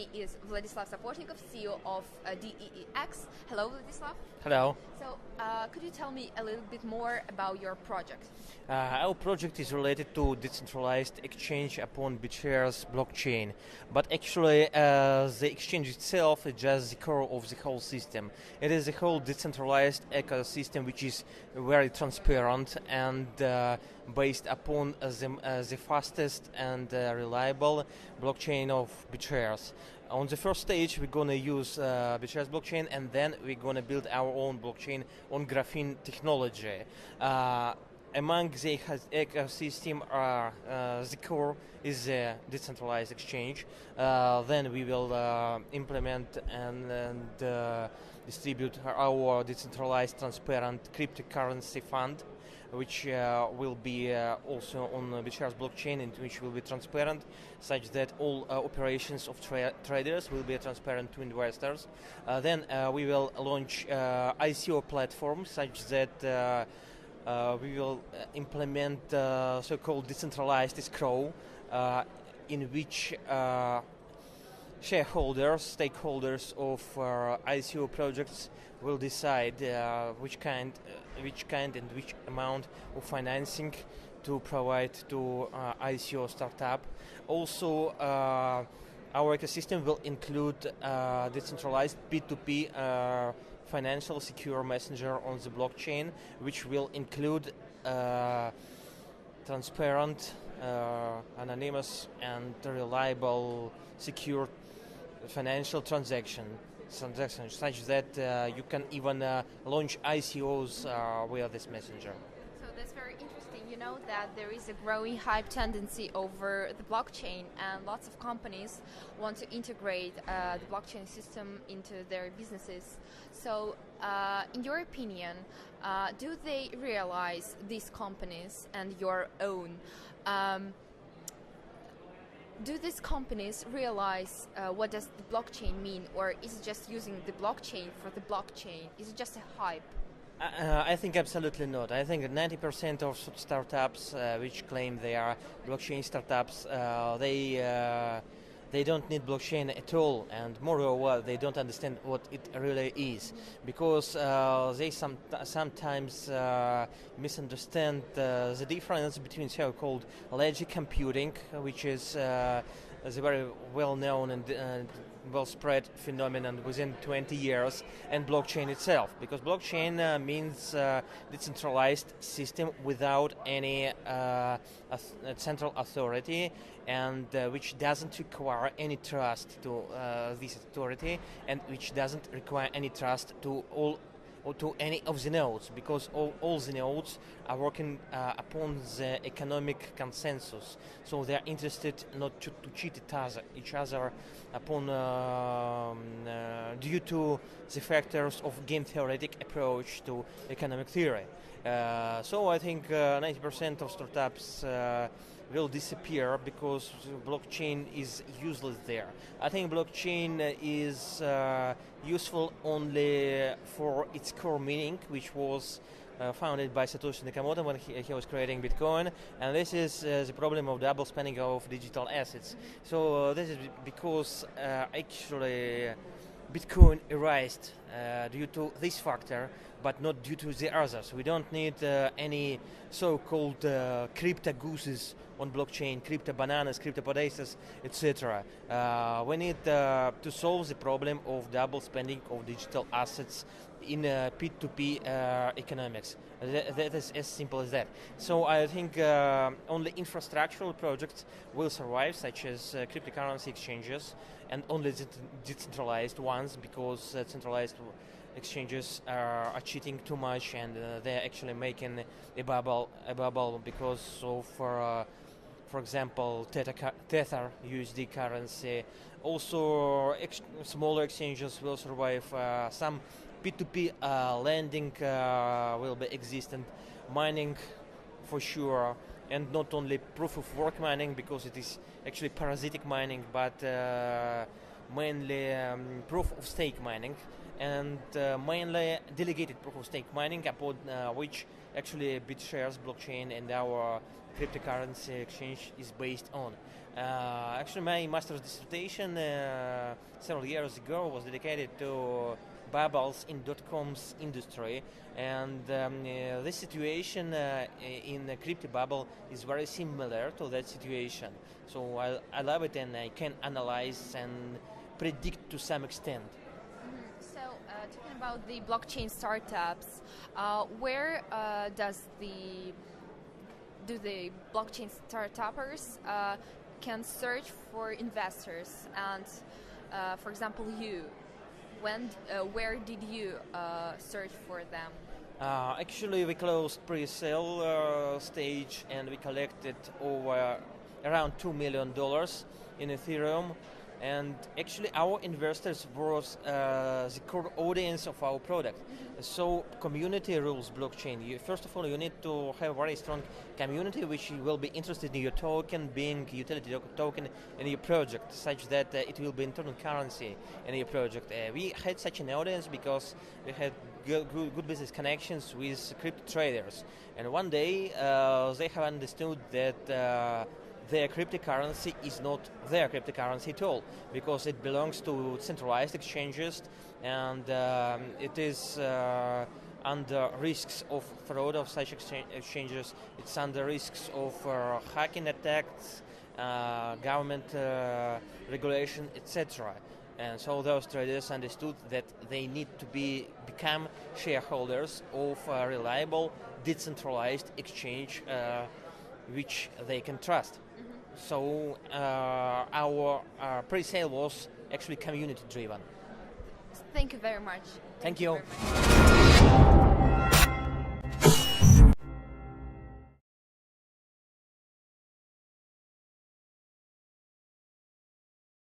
me is Vladislav Sapozhnikov, CEO of DEEX. Hello, Vladislav. Hello. So, could you tell me a little bit more about your project? Our project is related to decentralized exchange upon BitShares blockchain, but actually the exchange itself is just the core of the whole system. It is a whole decentralized ecosystem which is very transparent and based upon the fastest and reliable blockchain of BitShares. On the first stage, we're going to use BitShares blockchain, and then we're going to build our own blockchain on graphene technology. Among the ecosystem, the core is a decentralized exchange. Then we will implement and distribute our decentralized, transparent cryptocurrency fund, which will be also on BitShares blockchain, and which will be transparent, such that all operations of traders will be transparent to investors. Then we will launch ICO platform, such that we will implement so-called decentralized escrow, in which shareholders, stakeholders of ICO projects will decide which kind and which amount of financing to provide to ICO startup. Also, our ecosystem will include decentralized P2P financial secure messenger on the blockchain, which will include transparent, anonymous, and reliable, secure financial transactions, such that you can even launch ICOs via this messenger. So that's very interesting. You know that there is a growing hype tendency over the blockchain, and lots of companies want to integrate the blockchain system into their businesses. So, in your opinion, do they realize, these companies and your own, do these companies realize what does the blockchain mean, or is it just using the blockchain for the blockchain? Is it just a hype? I think absolutely not. I think that 90% of startups which claim they are blockchain startups, they don't need blockchain at all, and moreover, they don't understand what it really is, because they sometimes misunderstand the difference between so-called ledger computing, which is a very well-known and well-spread phenomenon within 20 years, and blockchain itself, because blockchain means decentralized system without any central authority, and which doesn't require any trust to this authority, and which doesn't require any trust to any of the nodes, because all the nodes are working upon the economic consensus. So they are interested not to cheat each other upon due to the factors of game theoretic approach to economic theory. So I think 90% of startups will disappear because blockchain is useless there. I think blockchain is useful only for its core meaning, which was founded by Satoshi Nakamoto when he was creating Bitcoin, and this is the problem of double spending of digital assets. So this is because actually Bitcoin erased due to this factor, but not due to the others. We don't need any so-called crypto gooses on blockchain, crypto bananas, crypto potatoes, etc. We need to solve the problem of double spending of digital assets in P2P economics. That is as simple as that. So I think only infrastructural projects will survive, such as cryptocurrency exchanges, and only decentralized ones, because centralized exchanges are cheating too much, and they're actually making a bubble because of, for example, Tether USD currency. Also, smaller exchanges will survive. Some P2P lending will be existent, mining for sure, and not only proof of work mining, because it is actually parasitic mining, but mainly proof of stake mining, and mainly delegated proof of stake mining, upon which actually BitShares blockchain and our cryptocurrency exchange is based on. Actually, my master's dissertation several years ago was dedicated to bubbles in dot-coms industry, and this situation in the crypto bubble is very similar to that situation. So I love it, and I can analyze and predict to some extent. So, talking about the blockchain startups, where do the blockchain startuppers can search for investors? And, for example, where did you search for them? Actually, we closed pre-sale stage, and we collected over around $2 million in Ethereum. And actually, our investors was the core audience of our product. So, community rules blockchain. First of all, you need to have a very strong community which will be interested in your token, being utility token in your project, such that it will be internal currency in your project. We had such an audience because we had good business connections with crypto traders. And one day, they have understood that their cryptocurrency is not their cryptocurrency at all, because it belongs to centralized exchanges, and it is under risks of fraud of such exchanges. It's under risks of hacking attacks, government regulation, etc. And so those traders understood that they need to become shareholders of a reliable, decentralized exchange which they can trust. So our pre-sale was actually community-driven. Thank you very much. Thank you. Very much.